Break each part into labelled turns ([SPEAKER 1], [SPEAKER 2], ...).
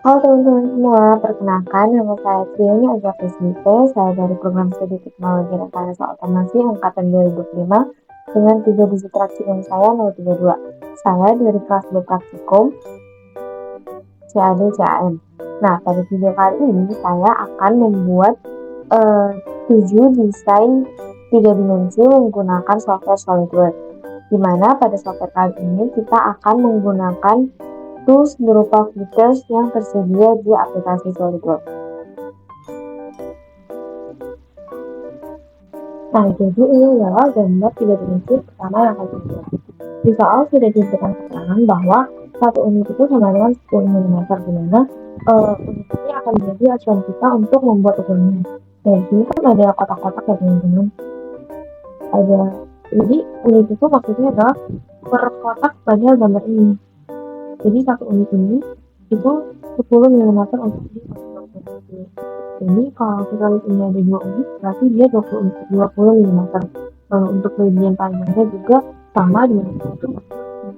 [SPEAKER 1] Halo teman-teman semua, perkenalkan nama saya Triani Agapesmite, saya dari program studi teknologi dan rekayasa otomasi angkatan 2005 dengan 3 digit praktikum saya 032. Saya dari kelas B praktikum CAD CAM. Nah, pada video kali ini saya akan membuat 7 desain 3 dimensi menggunakan software SolidWorks. Di mana pada software kali ini kita akan menggunakan tools berupa features yang tersedia di aplikasi SolidWorks. Nah, jadi ini adalah gambar 3 dimensi pertama yang akan kita buat. Di soal sudah diberikan keterangan bahwa satu unit itu sama dengan 10 mm, di mana unit ini akan menjadi acuan kita untuk membuat ukurannya. Nah, di sini kan ada kotak-kotak ya teman-teman. Jadi unit itu maksudnya adalah per kotak pada gambar ini. Jadi satu unit ini itu 10 mm untuk di. Jadi kalau kita lihat ini ada 2 unit, berarti dia 20 mm. Lalu untuk kelebihan panjangnya juga sama dengan itu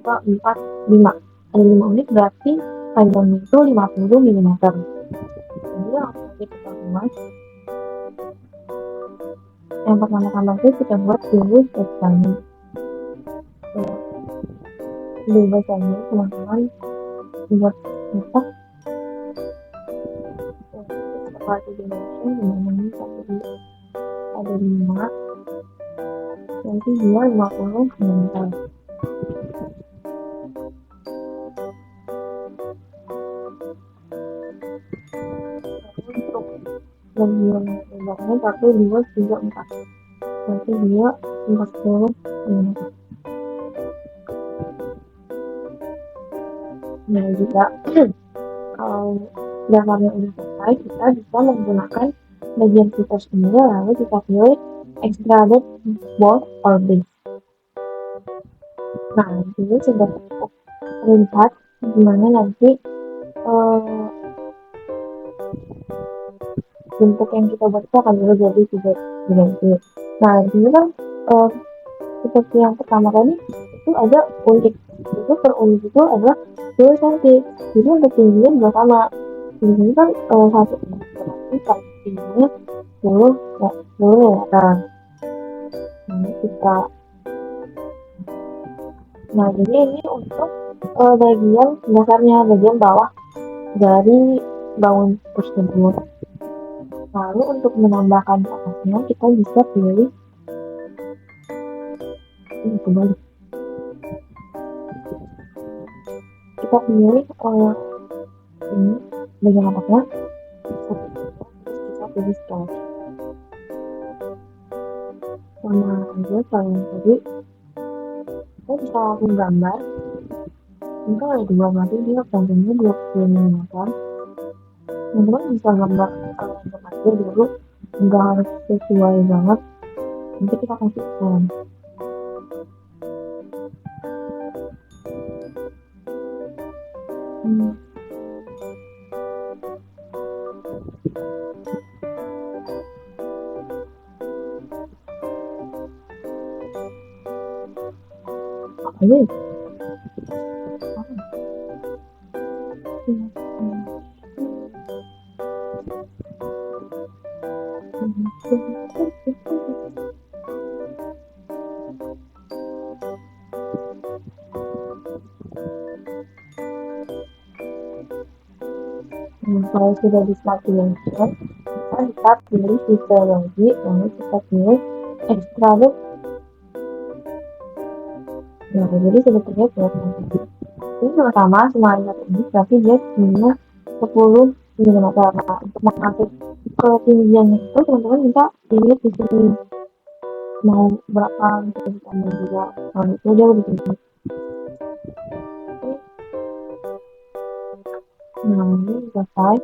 [SPEAKER 1] 4, 5. Ada 5 unit berarti panjangnya itu 50 mm. Jadi langsung aja kita buat. Yang pertama-tama itu kita buat dulu sketsanya. Bebas aja teman-teman buat kotak satu dimension dimana ini ada 5, nanti dia 50 mm. Untuk bagian lebarnya 1, 2, 3, 4, nanti dia 40 mm. Nah, jika kalau gambarnya udah selesai, kita bisa menggunakan bagian features ini, lalu kita pilih extruded both or base. Nah, ini sudah cukup terlihat gimana nanti bentuk yang kita buat itu akan jadi 3 dimensi. Nah, di sini kan seperti yang pertama tadi itu ada unit, itu per unit itu adalah 10 cm. Jadi untuk tingginya juga sama. Di sini kan satu unit berarti tingginya 10 meter. Nah, jadi ini untuk bagian dasarnya, bagian bawah dari bangun tersebut. Lalu untuk menambahkan atasnya kita bisa pilih ini kembali. Kita pilih ini bagian atasnya, kita pilih sketch. Sama aja kalau yang tadi kita bisa menggambar. Ini ada 2 berarti dia panjangnya 20 mm. Teman-teman bisa gambar untuk aja dulu, nggak harus sesuai banget. Nanti kita kasih scan. Ini kalau sudah di smart dimension, kita bisa pilih fisiologi, lalu kita pilih extravert. Nah, jadi sebetulnya kelihatan ini sama semuanya ini, berarti dia tingginya 10 mm. Nah, untuk mengatur ketinggiannya itu teman-teman bisa pilih di sini mau berapa bisa ditambah juga. Kalau itu dia lebih tinggi. Nah, ini selesai.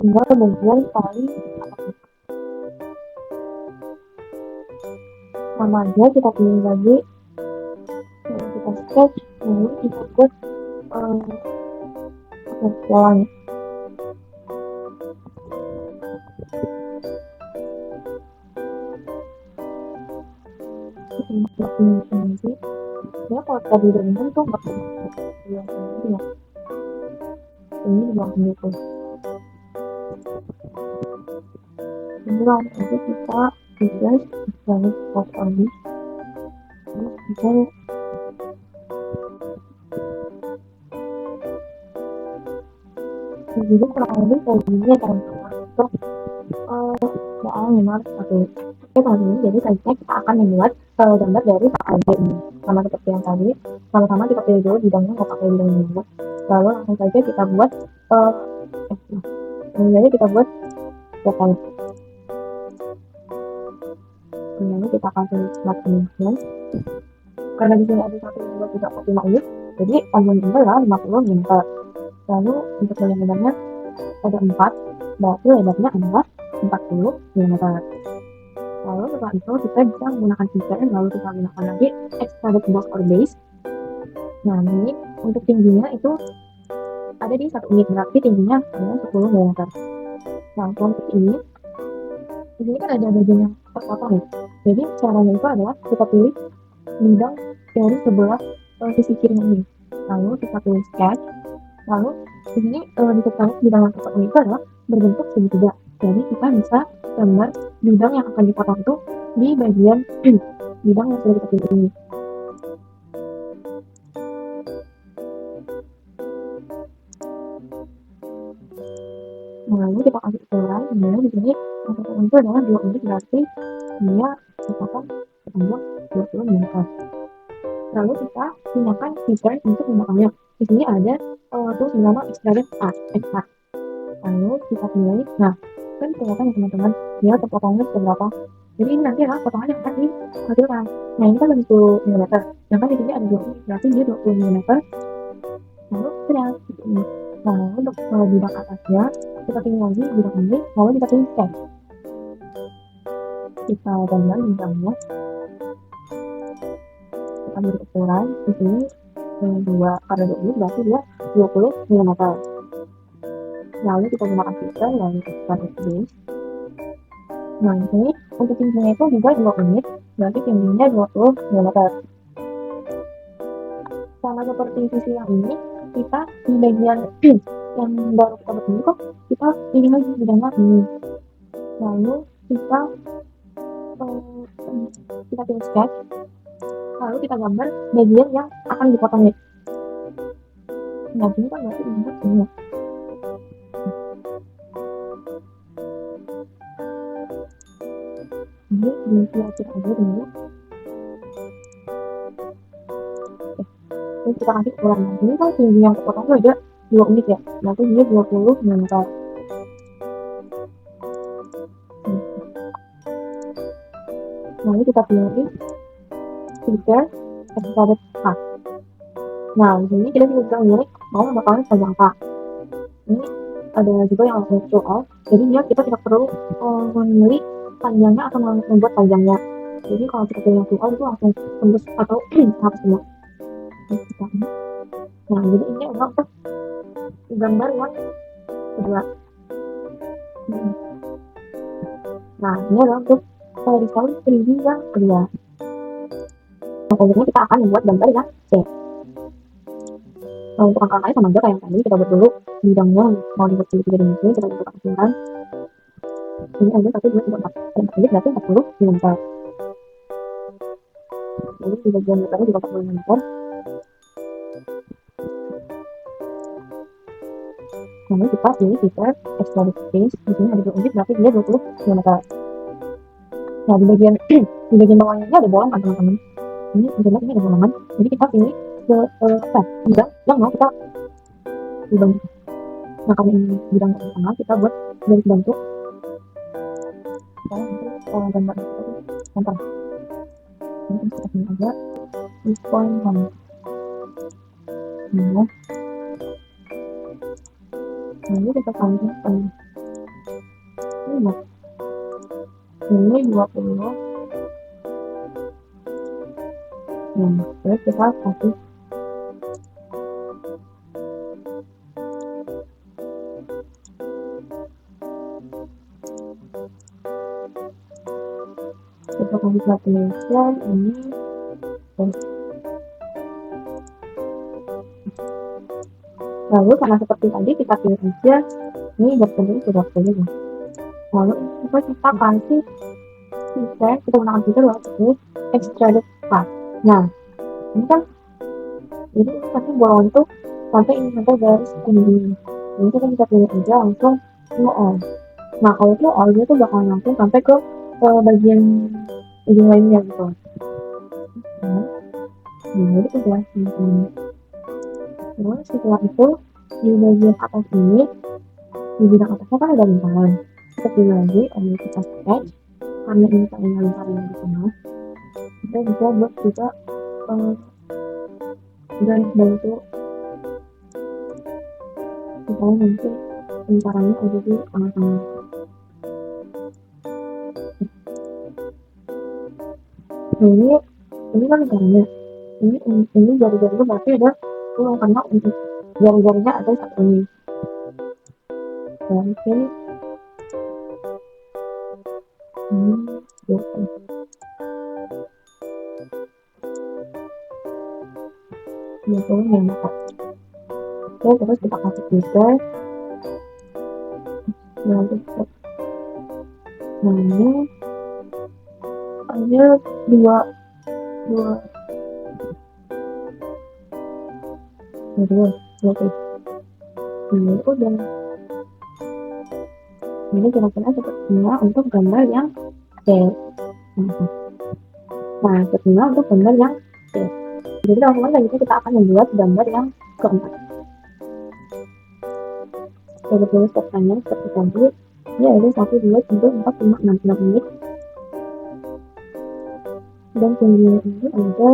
[SPEAKER 1] Tinggal bagian paling atas. Sama aja kita pilih lagi, kita sketch, lalu kita buat bawahnya. Nanti ya kalau tadi udah bentuk tuh bakal ya ini di bawah gitu. nanti kita tugas banget pas lagi terus kita jadi kurang lebih kayak gini ya teman-teman untuk soal memang satu. Oke teman-teman, jadi selanjutnya kita akan membuat gambar dari soal ini. Sama seperti yang tadi, sama-sama kita pilih dulu bidangnya, nggak pakai bidang dulu. Lalu langsung saja kita buat sebenarnya kita buat datanya. Kemudian kita kasih smart dimension. Karena di sini ada 1, 2, 3, 4, 5 unit, jadi panjang gambar adalah 50 mm. Lalu untuk bagian lebarnya ada 4, berarti lebarnya adalah 40 mm. Lalu setelah itu kita bisa menggunakan feature, lalu kita gunakan lagi extended box or base. Nah ini untuk tingginya itu ada di 1 unit, berarti tingginya adalah 10 mm. Nah untuk ini kan ada bagian yang terpotong ya. Jadi caranya itu adalah kita pilih bidang dari sebelah sisi kiri ini. Lalu kita pilih sketch. Lalu di sini diketahui bidang yang terpotong itu adalah berbentuk segitiga. Jadi kita bisa gambar bidang yang akan dipotong itu di bagian bidang yang sudah kita pilih ini. Lalu kita kasih ukuran, dimana di sini yang terpotong itu adalah 2 unit, berarti dia dipotong sepanjang 20 mm. Lalu kita gunakan feature untuk memotongnya. Di sini ada tools bernama extrude art. Lalu kita pilih, nah kan kelihatan ya teman-teman, dia terpotongnya seberapa. Jadi ini nanti adalah potongan yang akan dihasilkan. Nah ini kan lebih 10 mm, sedangkan di sini ada 2 unit, berarti dia 20 mm. Lalu sudah gitu. Nah untuk bidang atasnya kita pilih lagi bidang ini, lalu kita pilih sketch. Kita gambar bidangnya, kita beri ukuran di sini 2 karena 2 unit, berarti dia 20 mm. Lalu kita gunakan filter, lalu kita base. Nah di sini untuk tingginya itu juga 2 unit, berarti tingginya 20 mm. Sama seperti sisi yang ini, kita di bagian yang baru kita buat ini kok kita pilih lagi bidangnya ini. Lalu kita pilih sketch. Lalu kita gambar bagian yang akan dipotongnya. Nah ini kan berarti ini semua. Ini dilakukan aja dulu. Terus kita kasih ukuran. Ini kan tinggi yang terpotong itu ada 2 unit ya, berarti dia 20 mm. Lalu kita pilih feature extrude art. Nah di sini kita bisa memilih mau bakalan panjang apa. Ini ada juga yang natural, jadi kita tidak perlu memilih panjangnya atau membuat panjangnya. Jadi kalau kita pilih natural itu langsung tembus atau hapus semua. Nah jadi ini adalah untuk gambar yang kedua. Nah ini adalah untuk desain 3D yang kedua. Nah selanjutnya kita akan membuat gambar yang C. Nah untuk angka-angkanya sama aja kayak yang tadi, kita buat dulu bidangnya mau dibuat 3 dimensi, kita buat kecilan. Ini ada 1, 2, 3, 4. Ada 4 unit berarti 40 mm. Jadi di bagian lebarnya juga 40 mm. Lalu kita pilih feature extrude base. Di sini ada 2 unit, berarti dia 20 mm. Nah di bagian bawahnya ini ada bolong kan teman-teman. Ini ada bolongan. Jadi kita pilih bidang yang mau kita bidang. Nah karena ini bidang yang sama, kita buat garis bentuk. Kita untuk gambar itu gampang. Ini kita pilih aja 6.1. Nah lalu kita panjangkan ini 20. Nah terus kita kasih calculation ini lalu karena seperti tadi kita pilih aja ini berbentuk sudah pilih. Lalu itu kita kasih filter, kita gunakan filter waktu extruded part. Nah, ini kan jadi nanti bolongan itu sampai ini sampai garis ini. Jadi kita bisa pilih aja langsung flow all. Nah kalau flow all dia tuh bakal langsung sampai ke bagian ujung lainnya gitu. Nah, jadi udah ini. Terus setelah itu di bagian atas ini, di bidang atasnya kan ada lingkaran. Kita pilih lagi kita sketch karena ini kita punya lingkaran yang di tengah. Kita bisa buat juga garis bantu supaya nanti lingkarannya ada di tengah-tengah. Nah ini kan lingkarannya. Ini jari-jarinya berarti ada 10 karena untuk jari-jarinya ada satu ini. Dan ini biasanya yang dapat. Oke, terus kita kasih filter. Nanti ini hanya dua oke. Ini udah. Ini kira-kira sepertinya untuk gambar yang C. Nah, sepertinya untuk gambar yang C. Jadi teman-teman selanjutnya kita akan membuat gambar yang keempat. Kita tulis stepnya seperti tadi. Ini ada 1, 2, 3, 4, 5, 6 menit. Dan tingginya ini ada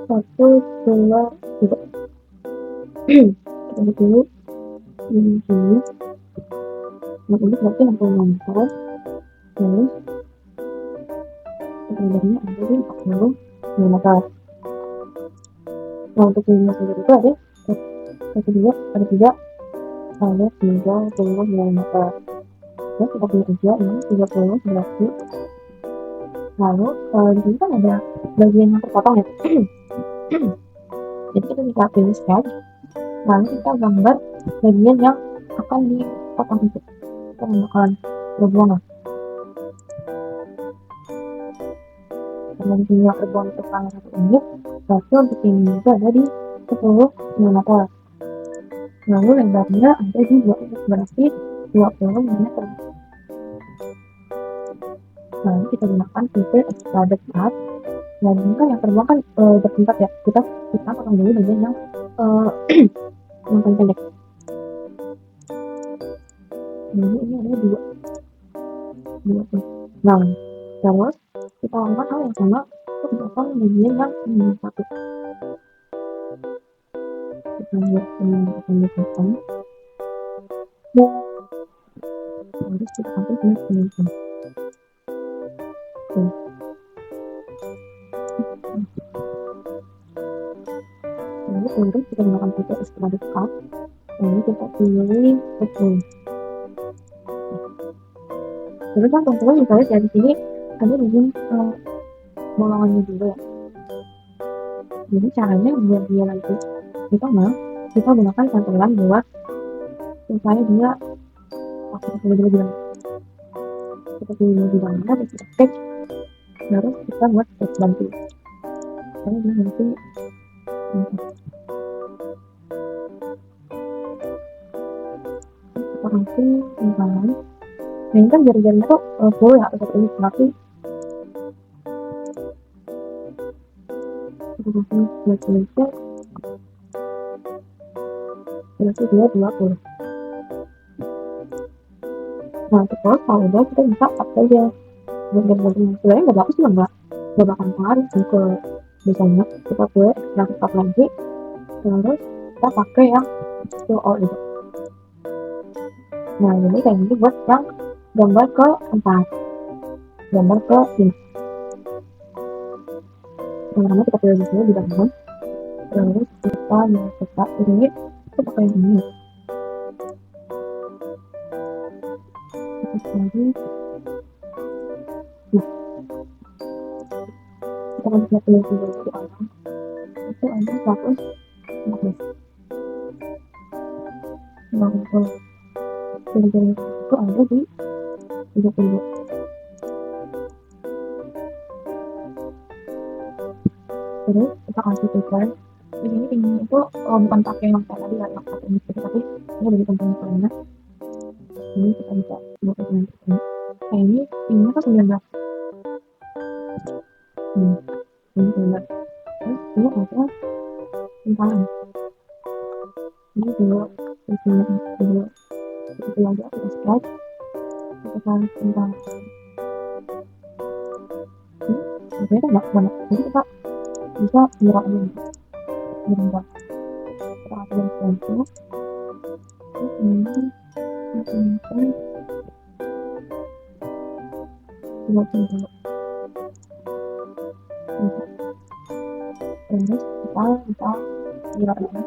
[SPEAKER 1] 1, 2, 3. Kita dulu ini sini. Nah, ini berarti 60 meter. Terus lebarnya ada di 40 meter. Nah, untuk tingginya sendiri itu ada 3 meter. Terus kita pilih aja ini 30 berarti. Lalu di sini kan ada bagian yang terpotong ya. Jadi kita bisa pilih sketch. Lalu kita gambar bagian yang akan dipotong itu. Kita menggunakan ribuan. Karena di sini ribuan itu paling 1 unit, berarti untuk ini itu ada di 10 meter. Lalu lebarnya ada di 2 unit, berarti 20 meter. Lalu kita gunakan filter extruded part. Dan ini kan yang terbang kan bertingkat ya. Kita potong dulu bagian yang paling pendek. Jadi ini ada 2 pun. Nah, terus kita lakukan hal yang sama untuk potong bagian yang ini 1. Kita buat yang akan dipotong. Terus kita sampai ke sini. Lalu terus kita gunakan filter extruded part. Lalu kita pilih betul. Terus kan teman-teman bisa lihat ya di sini ada bagian bolongannya juga ya. Jadi caranya biar dia nanti di tengah, kita gunakan santunan buat supaya dia lebih bilang seperti lebih banyak dan kita sketch. Terus kita buat sketch bantu. Karena dia nanti kita kasih lingkaran. Nah ini kan jari-jarinya tuh full ya, atau ini tapi kita kasih flexibility berarti dia 20. Nah terus kalau udah kita bisa cut aja sebenarnya nggak bagus juga nggak bakal pengaruh sih ke desainnya. Kita boleh extract lagi, terus kita pakai yang fill all itu. Nah jadi kayak gini buat yang gambar ke 4, gambar ke 5. Pertama kita pilih di sini di dalam, terus kita mencetak ini, kita pakai yang ini. Terus lagi, nah, kita akan bisa pilih di orang, itu ada 114. Nah untuk pilih itu ada di duduk dulu. Terus kita kasih filter. Di sini tingginya itu bukan pakai yang kayak tadi ya, yang pakai ini tapi ini dari komponen lainnya. Ini kita bisa buat ini. Kayak ini tingginya kan 19. Ini 19. Terus ini ada simpanan. Ini dulu, ini dulu. Itu lagi kita stretch. Kita tarik simpanan. Ini sebenarnya kan nggak banyak. Jadi kita bisa gerak ini. Gerak. Kita kasih dari sensor. Terus ini kita buat ini dulu. Terus kita bisa gerak ini.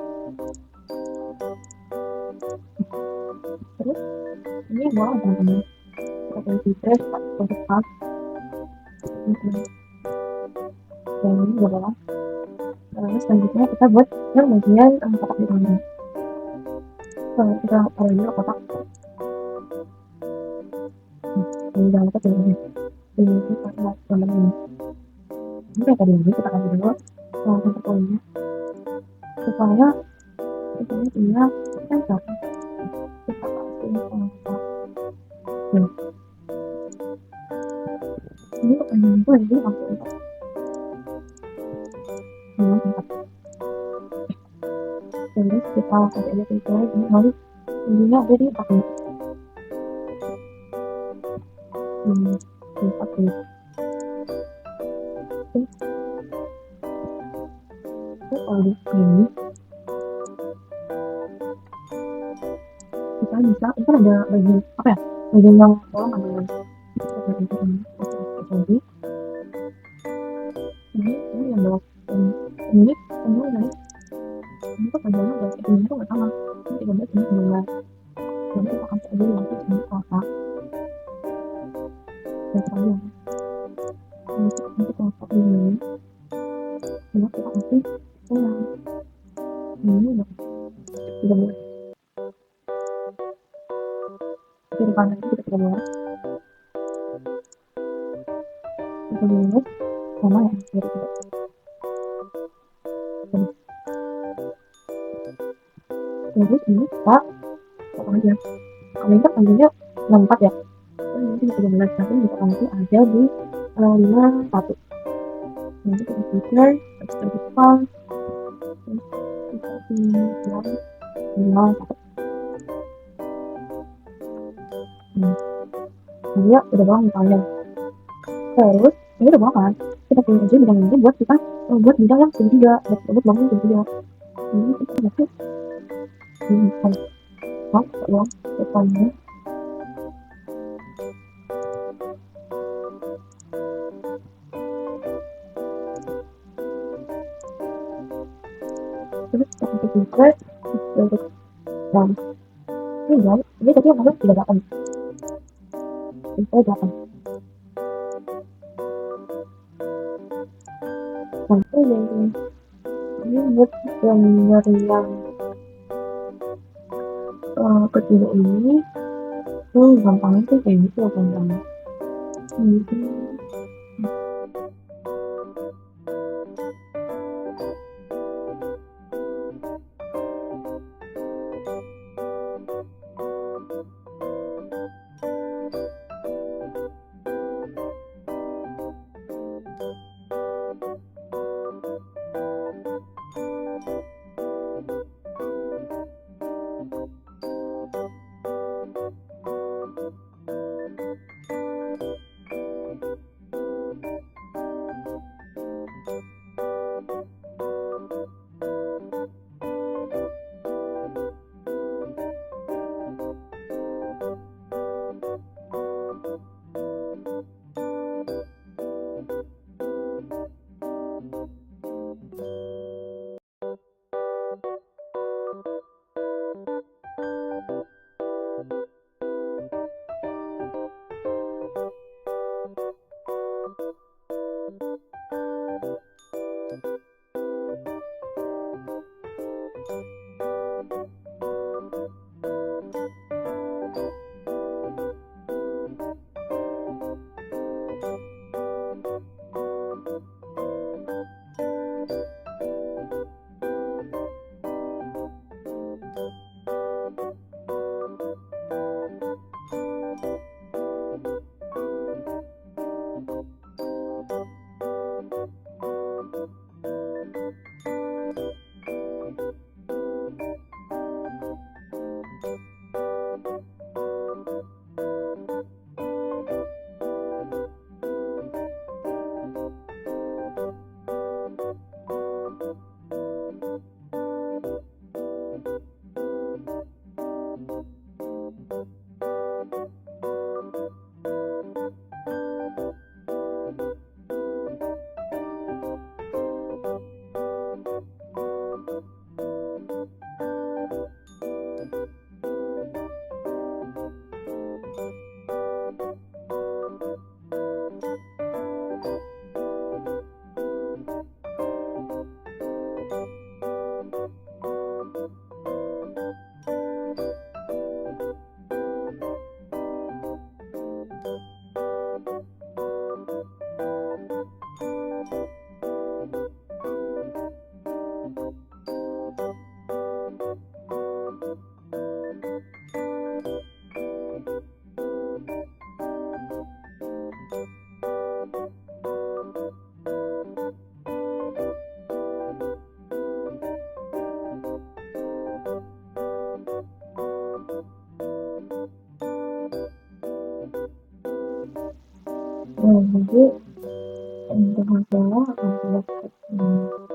[SPEAKER 1] Terus ini boleh teman-teman. Kita pilih filter, untuk pas. Dan ini juga boleh. Terus selanjutnya kita buat yang bagian kotak di tengah. Kita taruh dulu kotak. Ini jangan lupa pilih ini. Ini kita buat gambar ini. Ini kayak tadi ini kita kasih dulu untuk poinnya. Supaya misalnya tinggal sensor. Kita kasih kotak. Ini pertanyaan itu jadi langsung untuk dengan tempat. Terus kita kasih aja filter ini lalu tingginya ada di 40. Di 40. Terus kalau di sini kita bisa, itu kan ada bagian apa ya? Bagian yang kolom ada yang jadi ini yang bawah ini semua guys. Ini tuh panjangnya udah ini tuh nggak sama. Ini 13 ini 19. Jadi kita kasih aja nanti sini kotak. Dan panjang. Nanti kotak ini. Lalu kita kasih ulang. Ini udah 13. Kiri kanan itu kita 13. 13 sama yang kiri kita. Terus ini kita potong aja. Kalau ini kan panjangnya 64 ya. Terus nanti di 13 nanti kita nanti ada di 51. Nanti kita filter, kita depan, terus kita tinggal 51. Dia udah bawah misalnya. Terus ini udah bawah kan? Kita pilih aja bidang ini buat kita buat bidang yang segitiga, buat bangun segitiga. Ini kita masuk ini kan, ya depannya. Terus kita kasih filter untuk dan ini guys, ini tadi yang masuk 38. Filter 8. Nanti ini buat gambar yang kecil ini tuh gampangnya sih kayak gitu ya teman-teman. Jadi untuk hasilnya akan tidak seperti ini.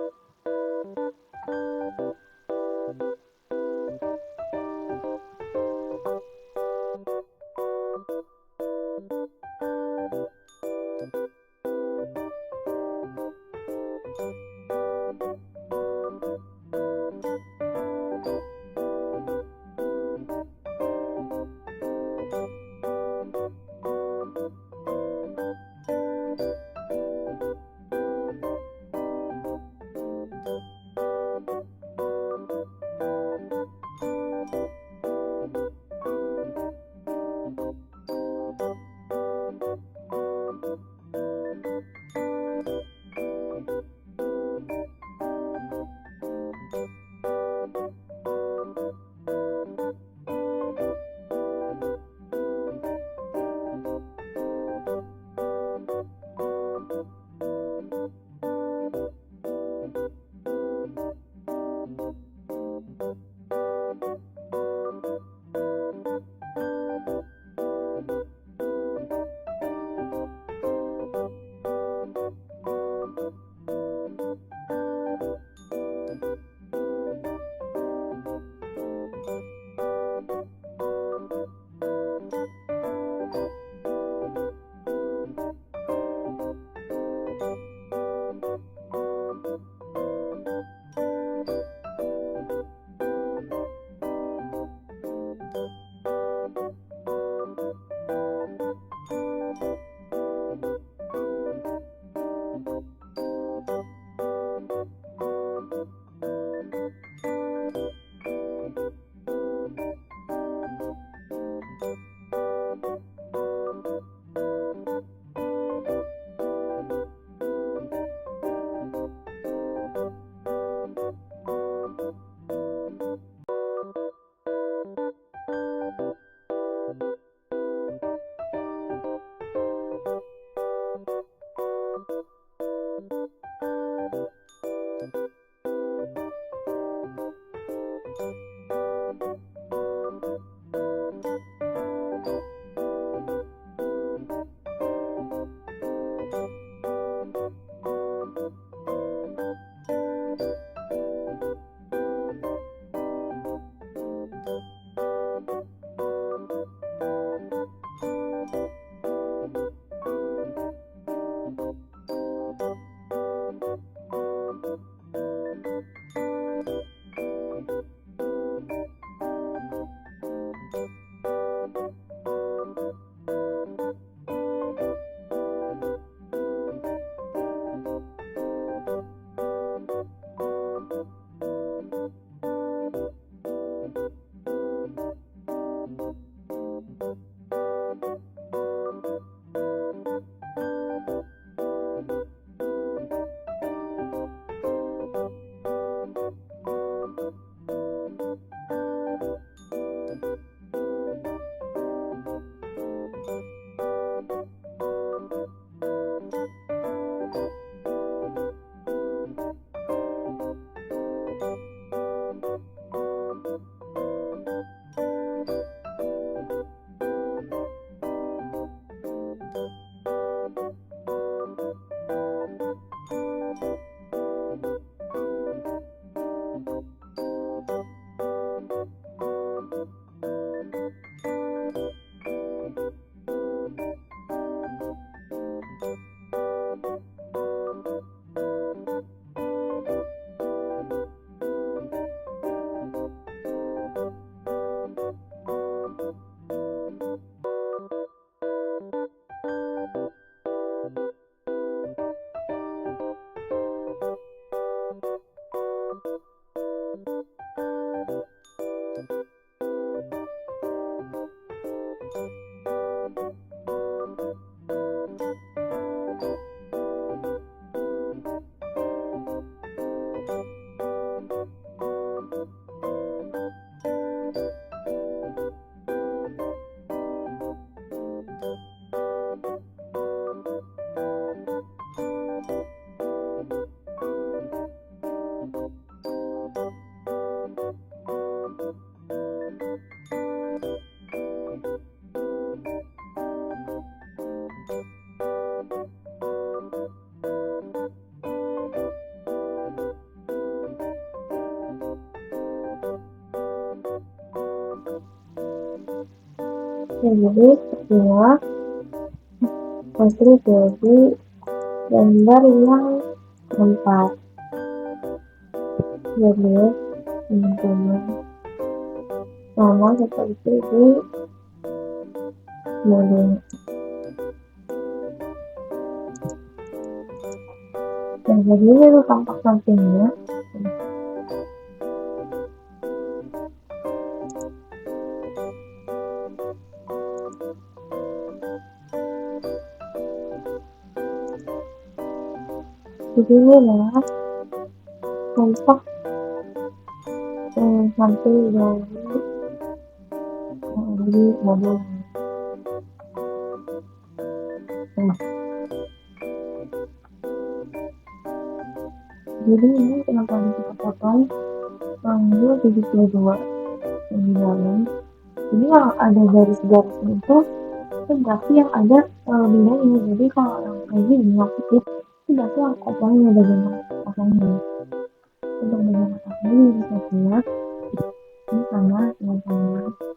[SPEAKER 1] Jadi sepertinya pasti jadi gambar yang keempat. Jadi teman-teman sama seperti di model. Dan jadi itu tampak sampingnya. Jadi inilah tampak samping dari model. Nah, jadi ini kenapa kita potong tanggal 72 di dalam. Jadi yang ada garis-garisnya itu berarti yang ada bedanya. Jadi kalau yang kayak gini itu berarti yang potongnya bagian potongnya. Untuk bagian atasnya bisa lihat ini sama teman-teman.